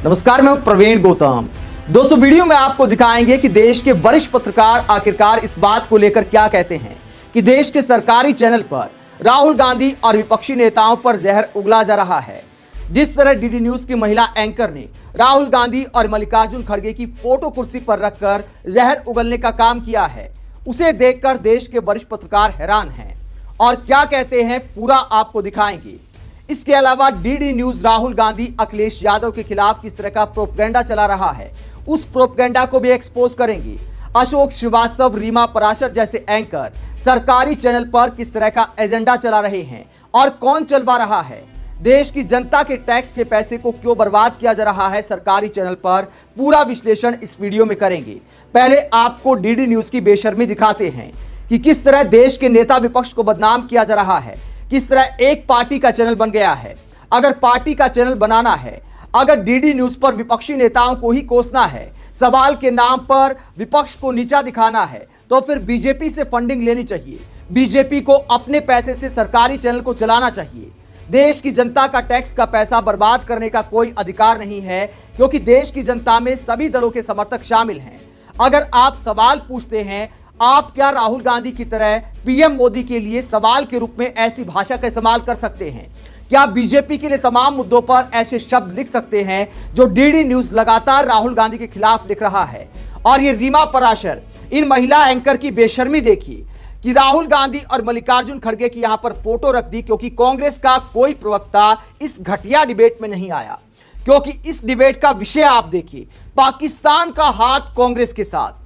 नमस्कार, मैं प्रवीण गौतम। दोस्तों, वीडियो में आपको दिखाएंगे कि देश के वरिष्ठ पत्रकार आखिरकार इस बात को लेकर क्या कहते हैं कि देश के सरकारी चैनल पर राहुल गांधी और विपक्षी नेताओं पर जहर उगला जा रहा है। जिस तरह डीडी न्यूज की महिला एंकर ने राहुल गांधी और मल्लिकार्जुन खड़गे की फोटो कुर्सी पर रखकर जहर उगलने का काम किया है, उसे देखकर देश के वरिष्ठ पत्रकार हैरान हैं और क्या कहते हैं पूरा आपको दिखाएंगे। इसके अलावा डीडी न्यूज राहुल गांधी अखिलेश यादव के खिलाफ किस तरह का प्रोपगेंडा चला रहा है, उस प्रोपगेंडा को भी एक्सपोज करेंगे। अशोक श्रीवास्तव, रीमा पराशर जैसे एंकर सरकारी चैनल पर किस तरह का एजेंडा चला रहे हैं और कौन चलवा रहा है। देश की जनता के टैक्स के पैसे को क्यों बर्बाद किया जा रहा है सरकारी चैनल पर, पूरा विश्लेषण इस वीडियो में करेंगे। पहले आपको डीडी न्यूज की बेशर्मी दिखाते हैं कि किस तरह देश के नेता विपक्ष को बदनाम किया जा रहा है, किस तरह एक पार्टी का चैनल बन गया है। अगर पार्टी का चैनल बनाना है, अगर डीडी न्यूज पर विपक्षी नेताओं को ही कोसना है, सवाल के नाम पर विपक्ष को नीचा दिखाना है, तो फिर बीजेपी से फंडिंग लेनी चाहिए। बीजेपी को अपने पैसे से सरकारी चैनल को चलाना चाहिए। देश की जनता का टैक्स का पैसा बर्बाद करने का कोई अधिकार नहीं है, क्योंकि देश की जनता में सभी दलों के समर्थक शामिल हैं। अगर आप सवाल पूछते हैं, आप क्या राहुल गांधी की तरह पीएम मोदी के लिए सवाल के रूप में ऐसी भाषा का इस्तेमाल कर सकते हैं? क्या बीजेपी के लिए तमाम मुद्दों पर ऐसे शब्द लिख सकते हैं जो डीडी न्यूज लगातार राहुल गांधी के खिलाफ लिख रहा है? और ये रीमा पराशर, इन महिला एंकर की बेशर्मी देखिए कि राहुल गांधी और मल्लिकार्जुन खड़गे की यहां पर फोटो रख दी, क्योंकि कांग्रेस का कोई प्रवक्ता इस घटिया डिबेट में नहीं आया। क्योंकि इस डिबेट का विषय आप देखिए, पाकिस्तान का हाथ कांग्रेस के साथ।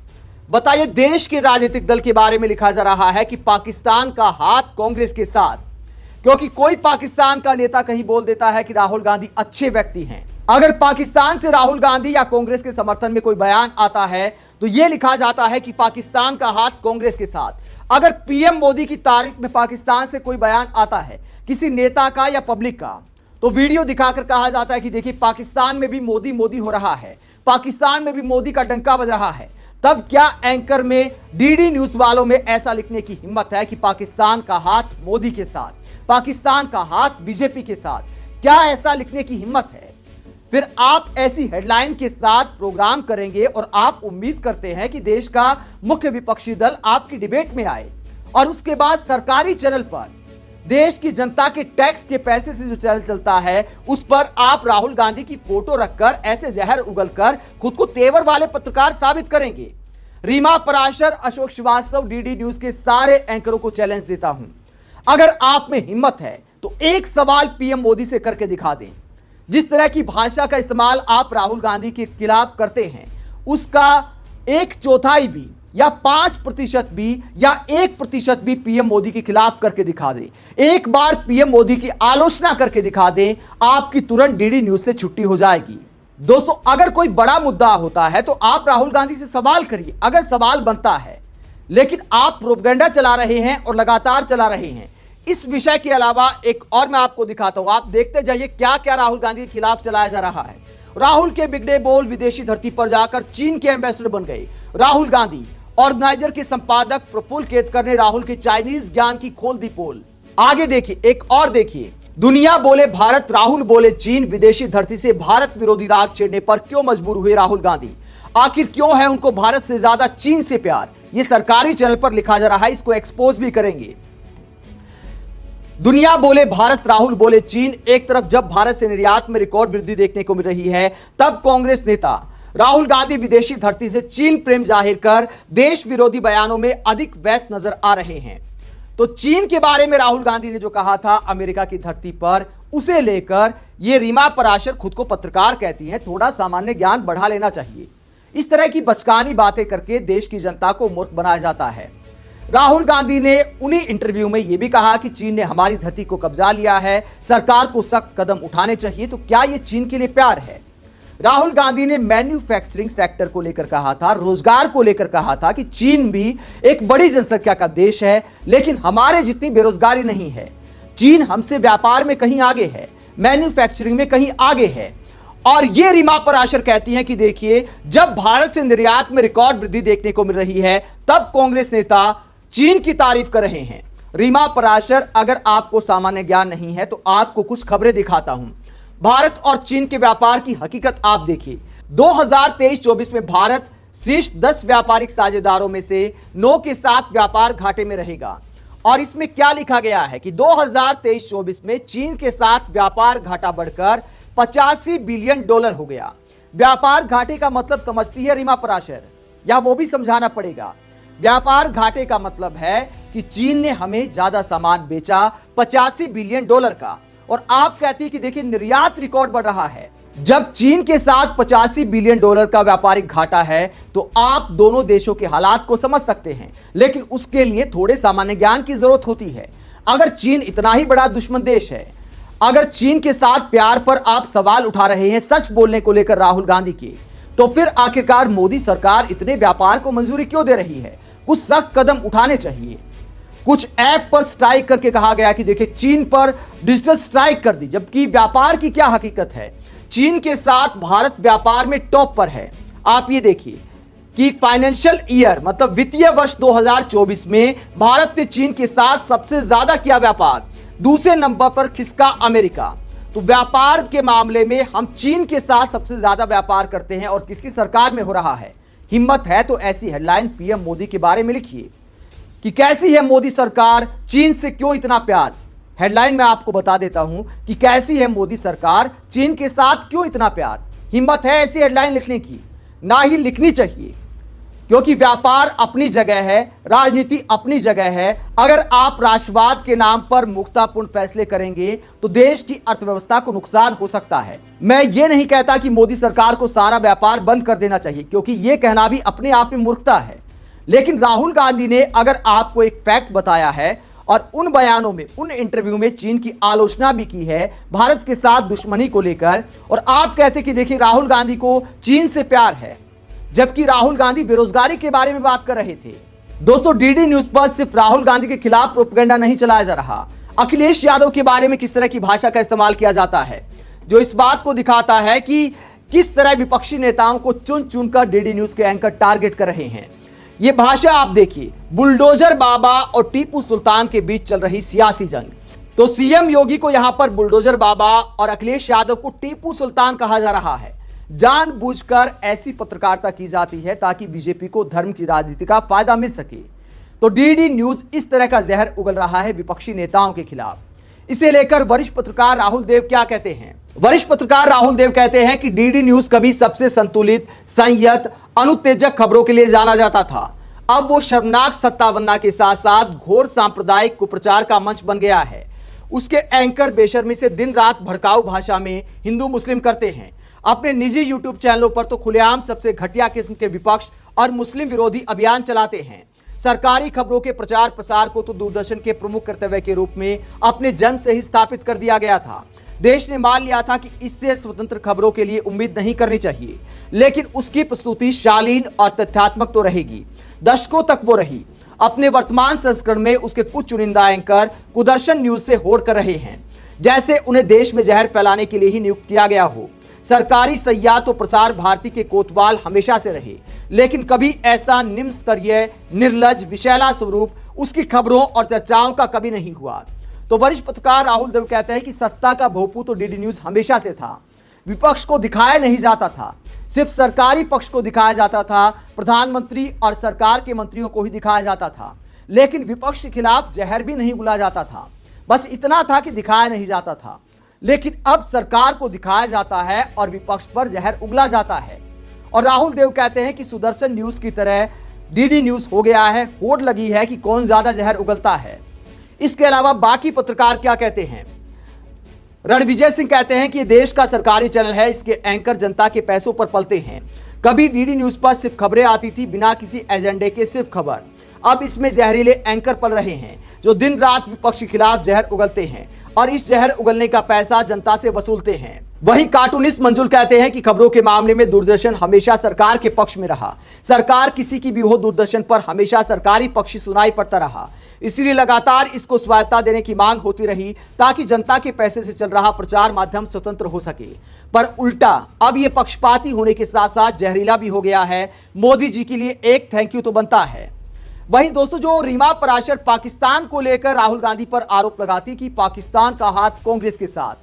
बताइए, देश के राजनीतिक दल के बारे में लिखा जा रहा है कि पाकिस्तान का हाथ कांग्रेस के साथ, क्योंकि कोई पाकिस्तान का नेता कहीं बोल देता है कि राहुल गांधी अच्छे व्यक्ति हैं। अगर पाकिस्तान से राहुल गांधी या कांग्रेस के समर्थन में कोई बयान आता है तो यह लिखा जाता है कि पाकिस्तान का हाथ कांग्रेस के साथ। अगर पीएम मोदी की तारीफ में पाकिस्तान से कोई बयान आता है, किसी नेता का या पब्लिक का, तो वीडियो दिखाकर कहा जाता है कि देखिए पाकिस्तान में भी मोदी मोदी हो रहा है, पाकिस्तान में भी मोदी का डंका बज रहा है। तब क्या एंकर में, डीडी न्यूज वालों में ऐसा लिखने की हिम्मत है कि पाकिस्तान का हाथ मोदी के साथ, पाकिस्तान का हाथ बीजेपी के साथ? क्या ऐसा लिखने की हिम्मत है? फिर आप ऐसी हेडलाइन के साथ प्रोग्राम करेंगे और आप उम्मीद करते हैं कि देश का मुख्य विपक्षी दल आपकी डिबेट में आए, और उसके बाद सरकारी चैनल पर देश की जनता के टैक्स के पैसे से जो चैनल चलता है उस पर आप राहुल गांधी की फोटो रखकर ऐसे जहर उगलकर खुद को तेवर वाले पत्रकार साबित करेंगे। रीमा पराशर, अशोक श्रीवास्तव, डीडी न्यूज के सारे एंकरों को चैलेंज देता हूं, अगर आप में हिम्मत है तो एक सवाल पीएम मोदी से करके दिखा दें। जिस तरह की भाषा का इस्तेमाल आप राहुल गांधी के खिलाफ करते हैं, उसका 1/4 भी या 5% भी या 1% भी पीएम मोदी के खिलाफ करके दिखा दें। एक बार पीएम मोदी की आलोचना करके दिखा दें, आपकी तुरंत डीडी न्यूज से छुट्टी हो जाएगी। दोस्तों, अगर कोई बड़ा मुद्दा होता है तो आप राहुल गांधी से सवाल करिए, अगर सवाल बनता है। लेकिन आप प्रोपगेंडा चला रहे हैं और लगातार चला रहे हैं। इस विषय के अलावा एक और मैं आपको दिखाता हूं, आप देखते जाइए क्या क्या राहुल गांधी के खिलाफ चलाया जा रहा है। राहुल के बिगड़े बोल विदेशी धरती पर जाकर चीन के एम्बेसडर बन गए राहुल गांधी। ऑर्गेनाइजर के संपादक प्रफुल्ल केतकर ने राहुल के चाइनीज ज्ञान की खोल दी पोल। आगे देखिए, एक और देखिए, दुनिया बोले भारत, राहुल बोले चीन। विदेशी धरती से भारत विरोधी राग छेड़ने पर क्यों मजबूर हुए राहुल गांधी? आखिर क्यों है उनको भारत से ज्यादा चीन से प्यार? यह सरकारी चैनल पर लिखा जा रहा है, इसको एक्सपोज भी करेंगे। दुनिया बोले भारत, राहुल बोले चीन। एक तरफ जब भारत से निर्यात में रिकॉर्ड वृद्धि देखने को मिल रही है, तब कांग्रेस नेता राहुल गांधी विदेशी धरती से चीन प्रेम जाहिर कर देश विरोधी बयानों में अधिक व्यस्त नजर आ रहे हैं। तो चीन के बारे में राहुल गांधी ने जो कहा था अमेरिका की धरती पर, उसे लेकर ये रीमा पराशर खुद को पत्रकार कहती हैं। थोड़ा सामान्य ज्ञान बढ़ा लेना चाहिए। इस तरह की बचकानी बातें करके देश की जनता को मूर्ख बनाया जाता है। राहुल गांधी ने उन्हीं इंटरव्यू में यह भी कहा कि चीन ने हमारी धरती को कब्जा लिया है, सरकार को सख्त कदम उठाने चाहिए। तो क्या यह चीन के लिए प्यार है? राहुल गांधी ने मैन्युफैक्चरिंग सेक्टर को लेकर कहा था, रोजगार को लेकर कहा था कि चीन भी एक बड़ी जनसंख्या का देश है, लेकिन हमारे जितनी बेरोजगारी नहीं है। चीन हमसे व्यापार में कहीं आगे है, मैन्युफैक्चरिंग में कहीं आगे है। और ये रीमा पराशर कहती हैं कि देखिए, जब भारत से निर्यात में रिकॉर्ड वृद्धि देखने को मिल रही है, तब कांग्रेस नेता चीन की तारीफ कर रहे हैं। रीमा पराशर, अगर आपको सामान्य ज्ञान नहीं है तो आपको कुछ खबरें दिखाता हूं। भारत और चीन के व्यापार की हकीकत आप देखिए। 2023-24 में भारत शीर्ष 10 व्यापारिक साझेदारों में से 9 के साथ व्यापार घाटे में रहेगा। और इसमें क्या लिखा गया है कि 2023-24 में चीन के साथ व्यापार घाटा बढ़कर 85 बिलियन डॉलर हो गया। व्यापार घाटे का मतलब समझती है रीमा पराशर, या वो भी समझाना पड़ेगा। व्यापार घाटे का मतलब है कि चीन ने हमें ज्यादा सामान बेचा 85 बिलियन डॉलर का, और आप कहती है कि देखिए निर्यात रिकॉर्ड बढ़ रहा है। जब चीन के साथ 85 बिलियन डॉलर का व्यापारिक घाटा है तो आप दोनों देशों के हालात को समझ सकते हैं, लेकिन उसके लिए थोड़े सामान्य ज्ञान की जरूरत होती है। अगर चीन इतना ही बड़ा दुश्मन देश है, अगर चीन के साथ प्यार पर आप सवाल उठा रहे हैं सच बोलने को लेकर राहुल गांधी के, तो फिर आखिरकार मोदी सरकार इतने व्यापार को मंजूरी क्यों दे रही है? कुछ सख्त कदम उठाने चाहिए। कुछ ऐप पर स्ट्राइक करके कहा गया कि देखिए चीन पर डिजिटल स्ट्राइक कर दी, जबकि व्यापार की क्या हकीकत है? चीन के साथ भारत व्यापार में टॉप पर है। आप ये देखिए कि फाइनेंशियल ईयर मतलब वित्तीय वर्ष 2024 में भारत ने चीन के साथ सबसे ज्यादा किया व्यापार, दूसरे नंबर पर खिसका अमेरिका। तो व्यापार के मामले में हम चीन के साथ सबसे ज्यादा व्यापार करते हैं और किसकी सरकार में हो रहा है? हिम्मत है तो ऐसी हेडलाइन पीएम मोदी के बारे में लिखिए कि कैसी है मोदी सरकार, चीन से क्यों इतना प्यार। हेडलाइन में आपको बता देता हूं कि कैसी है मोदी सरकार, चीन के साथ क्यों इतना प्यार। हिम्मत है ऐसी हेडलाइन लिखने की? ना ही लिखनी चाहिए, क्योंकि व्यापार अपनी जगह है, राजनीति अपनी जगह है। अगर आप राष्ट्रवाद के नाम पर मुक्तापूर्ण फैसले करेंगे तो देश की अर्थव्यवस्था को नुकसान हो सकता है। मैं ये नहीं कहता कि मोदी सरकार को सारा व्यापार बंद कर देना चाहिए, क्योंकि यह कहना भी अपने आप में मूर्खता है। लेकिन राहुल गांधी ने अगर आपको एक फैक्ट बताया है और उन बयानों में, उन इंटरव्यू में चीन की आलोचना भी की है भारत के साथ दुश्मनी को लेकर, और आप कहते कि देखिए राहुल गांधी को चीन से प्यार है, जबकि राहुल गांधी बेरोजगारी के बारे में बात कर रहे थे। दोस्तों, डीडी न्यूज पर सिर्फ राहुल गांधी के खिलाफ प्रोपेगेंडा नहीं चलाया जा रहा, अखिलेश यादव के बारे में किस तरह की भाषा का इस्तेमाल किया जाता है, जो इस बात को दिखाता है कि किस तरह विपक्षी नेताओं को चुन चुनकर डीडी न्यूज के एंकर टारगेट कर रहे हैं। ये भाषा आप देखिए, बुलडोजर बाबा और टीपू सुल्तान के बीच चल रही सियासी जंग। तो सीएम योगी को यहां पर बुलडोजर बाबा और अखिलेश यादव को टीपू सुल्तान कहा जा रहा है। जानबूझकर ऐसी पत्रकारिता की जाती है ताकि बीजेपी को धर्म की राजनीति का फायदा मिल सके। तो डीडी न्यूज इस तरह का जहर उगल रहा है विपक्षी नेताओं के खिलाफ। इसे लेकर वरिष्ठ पत्रकार राहुल देव क्या कहते हैं? वरिष्ठ पत्रकार राहुल देव कहते हैं कि डीडी न्यूज कभी सबसे संतुलित, संयत, अनुत्तेजक खबरों के लिए जाना जाता था। अब वो शर्मनाक सत्तावन्ना के साथ साथ घोर सांप्रदायिक कुप्रचार का मंच बन गया है। उसके एंकर बेशर्मी से दिन रात भड़काऊ भाषा में हिंदू मुस्लिम करते हैं। अपने निजी यूट्यूब चैनलों पर तो खुलेआम सबसे घटिया किस्म के विपक्ष और मुस्लिम विरोधी अभियान चलाते हैं। सरकारी खबरों के प्रचार प्रसार को तो दूरदर्शन के प्रमुख कर्तव्य के रूप में अपने जन्म से ही स्थापित कर दिया गया था। देश ने मान लिया था कि इससे स्वतंत्र खबरों के लिए उम्मीद नहीं करनी चाहिए, लेकिन उसकी प्रस्तुति शालीन और तथ्यात्मक तो रहेगी। दशकों तक वो रही। अपने वर्तमान संस्करण में उसके कुछ चुनिंदा एंकर कुदर्शन न्यूज से होड़ कर रहे हैं, जैसे उन्हें देश में जहर फैलाने के लिए ही नियुक्त किया गया हो। सरकारी सय्या तो प्रसार भारती के कोतवाल हमेशा से रहे, लेकिन कभी ऐसा निम्न स्तरीय, निर्लज, विषैला स्वरूप उसकी खबरों और चर्चाओं का कभी नहीं हुआ। तो वरिष्ठ पत्रकार राहुल देव कहते हैं कि सत्ता का भोंपू तो डीडी न्यूज हमेशा से था। विपक्ष को दिखाया नहीं जाता था, सिर्फ सरकारी पक्ष को दिखाया जाता था। प्रधानमंत्री और सरकार के मंत्रियों को ही दिखाया जाता था, लेकिन विपक्ष के खिलाफ जहर भी नहीं उगला जाता था। बस इतना था कि दिखाया नहीं जाता था। लेकिन अब सरकार को दिखाया जाता है और विपक्ष पर जहर उगला जाता है। और राहुल देव कहते हैं कि सुदर्शन न्यूज की तरह डीडी न्यूज हो गया है, होड़ लगी है कि कौन ज्यादा जहर उगलता है। इसके अलावा बाकी पत्रकार क्या कहते हैं? रणविजय सिंह कहते हैं कि ये देश का सरकारी चैनल है, इसके एंकर जनता के पैसों पर पलते हैं। कभी डीडी न्यूज पर सिर्फ खबरें आती थी, बिना किसी एजेंडे के सिर्फ खबर। अब इसमें जहरीले एंकर पल रहे हैं जो दिन रात विपक्ष के खिलाफ जहर उगलते हैं और इस जहर उगलने का पैसा जनता से वसूलते हैं। वहीं कार्टूनिस्ट मंजुल कहते हैं कि खबरों के मामले में दूरदर्शन हमेशा सरकार के पक्ष में रहा। सरकार किसी की भी हो, दूरदर्शन पर हमेशा सरकारी पक्ष सुनाई पड़ता रहा। इसलिए लगातार इसको स्वायत्तता देने की मांग होती रही ताकि जनता के पैसे से चल रहा प्रचार माध्यम स्वतंत्र हो सके। पर उल्टा अब ये पक्षपाती होने के साथ साथ जहरीला भी हो गया है। मोदी जी के लिए एक थैंक यू तो बनता है। वहीं दोस्तों, जो रीमा पराशर पाकिस्तान को लेकर राहुल गांधी पर आरोप लगाती कि पाकिस्तान का हाथ कांग्रेस के साथ,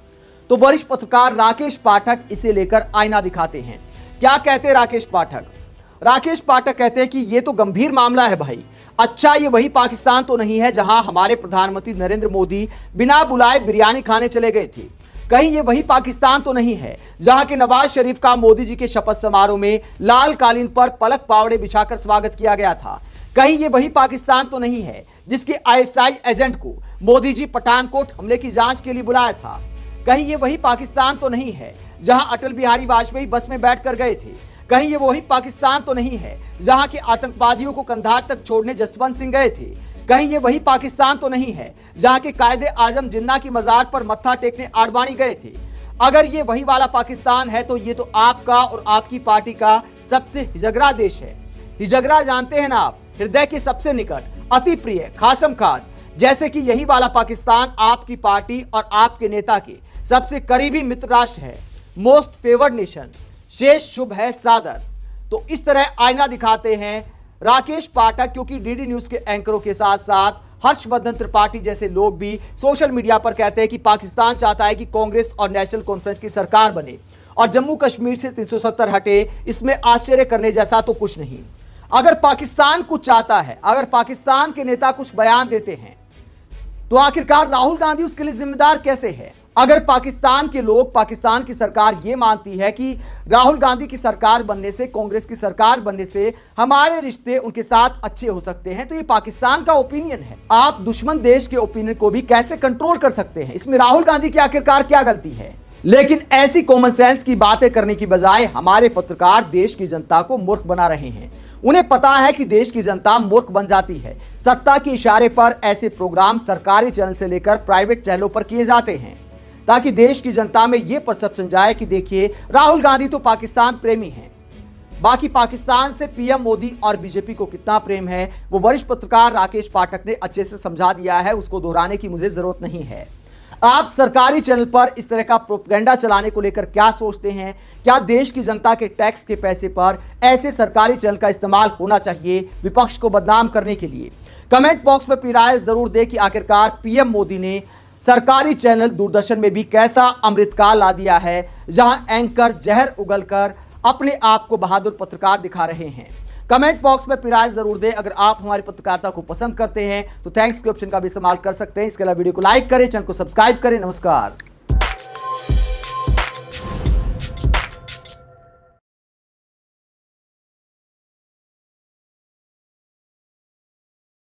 तो वरिष्ठ पत्रकार राकेश पाठक इसे लेकर आईना दिखाते हैं। क्या कहते हैं राकेश पाठक? राकेश पाठक कहते हैं कि यह तो गंभीर मामला है भाई। अच्छा, ये वही पाकिस्तान तो नहीं है जहां हमारे प्रधानमंत्री नरेंद्र मोदी बिना बुलाए बिरयानी खाने चले गए थे। कहीं ये वही पाकिस्तान तो नहीं है जहां के नवाज शरीफ का मोदी जी के शपथ समारोह में लाल कालीन पर पलक पावड़े बिछाकर स्वागत किया गया था। कहीं ये वही पाकिस्तान तो नहीं है जिसके आईएसआई एजेंट को मोदी जी पठानकोट हमले की जांच के लिए बुलाया था। कहीं ये वही पाकिस्तान तो नहीं है जहां अटल बिहारी वाजपेयी बस में बैठकर गए थे। कहीं ये वही पाकिस्तान तो नहीं है जहां के आतंकवादियों को कंधार तक छोड़ने जसवंत सिंह गए थे। कहीं ये वही पाकिस्तान तो नहीं है जहां के कायदे आजम जिन्ना की मजार पर मत्था टेकने आडवाणी गए थे। अगर ये वही वाला पाकिस्तान है तो ये तो आपका और आपकी पार्टी का सबसे हिजगरा देश है। हिजगरा जानते हैं ना आप, हृदय के सबसे निकट, अति प्रिय, खासम खास। जैसे कि यही वाला पाकिस्तान आपकी पार्टी और आपके नेता के सबसे करीबी मित्र राष्ट्र है, मोस्ट फेवर्ड नेशन। शेष शुभ है सादर। तो इस तरह आईना दिखाते हैं राकेश पाठक, क्योंकि डीडी न्यूज के एंकरों के साथ साथ हर्षवर्धन त्रिपाठी जैसे लोग भी सोशल मीडिया पर कहते हैं कि पाकिस्तान चाहता है कि कांग्रेस और नेशनल कॉन्फ्रेंस की सरकार बने और जम्मू कश्मीर से 370 हटे। इसमें आश्चर्य करने जैसा तो कुछ नहीं। अगर पाकिस्तान कुछ चाहता है, अगर पाकिस्तान के नेता कुछ बयान देते हैं, तो आखिरकार राहुल गांधी उसके लिए जिम्मेदार कैसे है? अगर पाकिस्तान के लोग, पाकिस्तान की सरकार ये मानती है कि राहुल गांधी की सरकार बनने से, कांग्रेस की सरकार बनने से हमारे रिश्ते उनके साथ अच्छे हो सकते हैं, तो ये पाकिस्तान का ओपिनियन है। आप दुश्मन देश के ओपिनियन को भी कैसे कंट्रोल कर सकते हैं? इसमें राहुल गांधी की आखिरकार क्या गलती है? लेकिन ऐसी कॉमन सेंस की बातें करने की बजाय हमारे पत्रकार देश की जनता को मूर्ख बना रहे हैं। उन्हें पता है कि देश की जनता मूर्ख बन जाती है। सत्ता के इशारे पर ऐसे प्रोग्राम सरकारी चैनल से लेकर प्राइवेट चैनलों पर किए जाते हैं ताकि देश की जनता में यह परसेप्शन जाए कि देखिए, राहुल गांधी तो पाकिस्तान प्रेमी हैं। बाकी पाकिस्तान से पीएम मोदी और बीजेपी को कितना प्रेम है वो वरिष्ठ पत्रकार राकेश पाठक ने अच्छे से समझा दिया है। उसको दोहराने की मुझे जरूरत नहीं है। आप सरकारी चैनल पर इस तरह का प्रोपेगेंडा चलाने को लेकर क्या सोचते हैं? क्या देश की जनता के टैक्स के पैसे पर ऐसे सरकारी चैनल का इस्तेमाल होना चाहिए विपक्ष को बदनाम करने के लिए? कमेंट बॉक्स में अपनी राय जरूर दें कि आखिरकार पीएम मोदी ने सरकारी चैनल दूरदर्शन में भी कैसा अमृतकाल ला दिया है, जहां एंकर जहर उगलकर अपने आप को बहादुर पत्रकार दिखा रहे हैं। कमेंट बॉक्स में अपनी राय जरूर दें। अगर आप हमारी पत्रकारिता को पसंद करते हैं तो थैंक्स के ऑप्शन का भी इस्तेमाल कर सकते हैं। इसके अलावा वीडियो को लाइक करें, चैनल को सब्सक्राइब करें। नमस्कार।